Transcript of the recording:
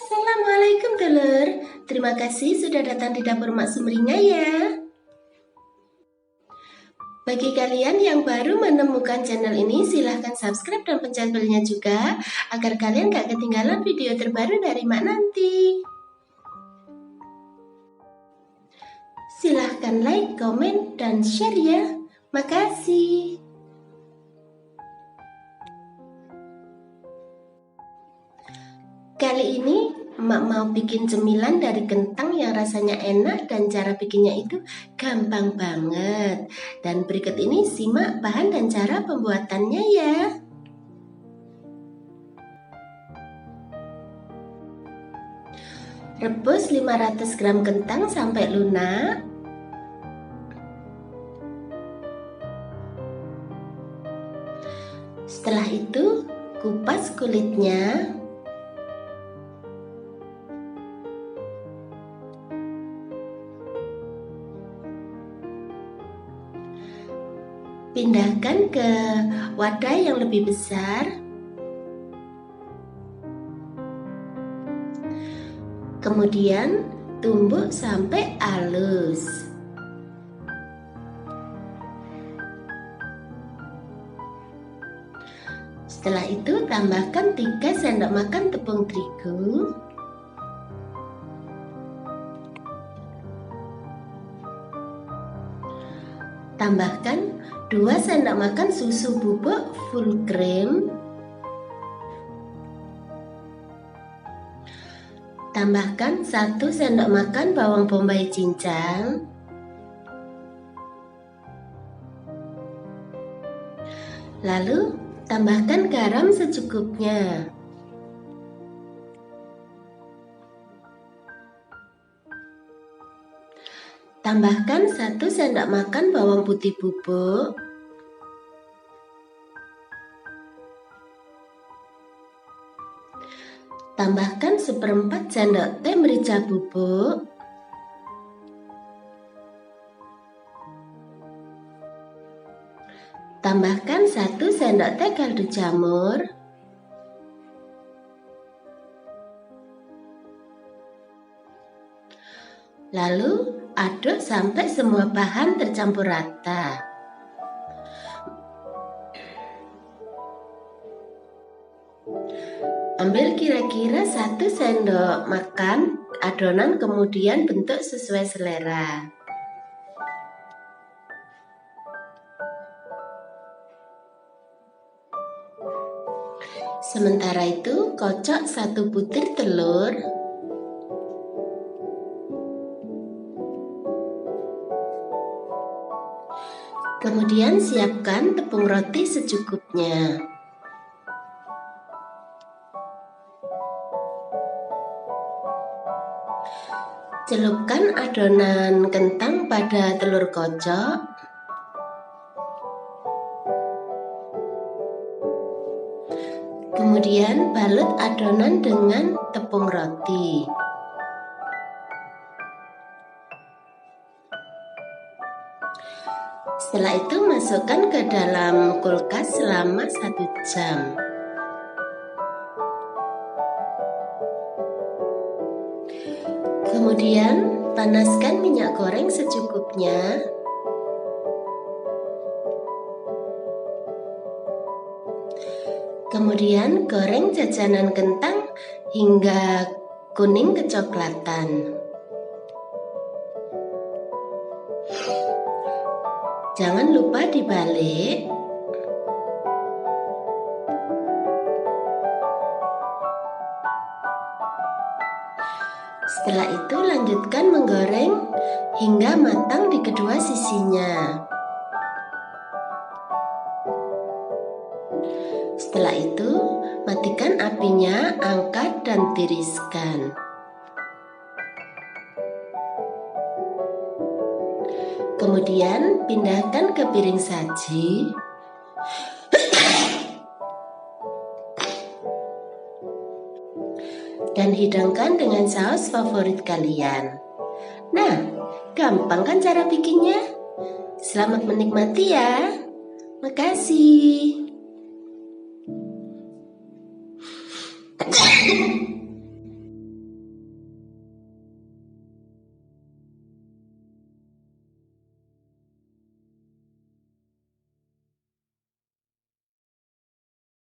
Assalamualaikum telur. Terima kasih sudah datang di dapur Mak Sumringah ya. Bagi kalian yang baru menemukan channel ini, silahkan subscribe dan pencet belnya juga agar kalian gak ketinggalan video terbaru dari Mak nanti. Silahkan like, komen, dan share ya. Makasih. Kali ini Mak mau bikin cemilan dari kentang yang rasanya enak dan cara bikinnya itu gampang banget. Dan berikut ini simak bahan dan cara pembuatannya ya. Rebus 500 gram kentang sampai lunak. Setelah itu kupas kulitnya. Pindahkan ke wadah yang lebih besar. Kemudian tumbuk sampai halus. Setelah itu tambahkan 3 sendok makan tepung terigu. Tambahkan 2 sendok makan susu bubuk full cream. Tambahkan 1 sendok makan bawang bombay cincang. Lalu tambahkan garam secukupnya. Tambahkan 1 sendok makan bawang putih bubuk. Tambahkan 1/4 sendok teh merica bubuk. Tambahkan 1 sendok teh kaldu jamur. Lalu aduk sampai semua bahan tercampur rata. Ambil kira-kira 1 sendok makan adonan, kemudian bentuk sesuai selera. Sementara itu kocok 1 butir telur. Kemudian siapkan tepung roti secukupnya. Celupkan adonan kentang pada telur kocok. Kemudian balut adonan dengan tepung roti. Setelah itu masukkan ke dalam kulkas selama 1 jam. Kemudian panaskan minyak goreng secukupnya. Kemudian goreng jajanan kentang hingga kuning kecoklatan. Jangan lupa dibalik. Setelah itu lanjutkan menggoreng hingga matang di kedua sisinya. Setelah itu matikan apinya, angkat dan tiriskan. Kemudian pindahkan ke piring saji. Dan hidangkan dengan saus favorit kalian. Nah, gampang kan cara bikinnya? Selamat menikmati ya. Makasih.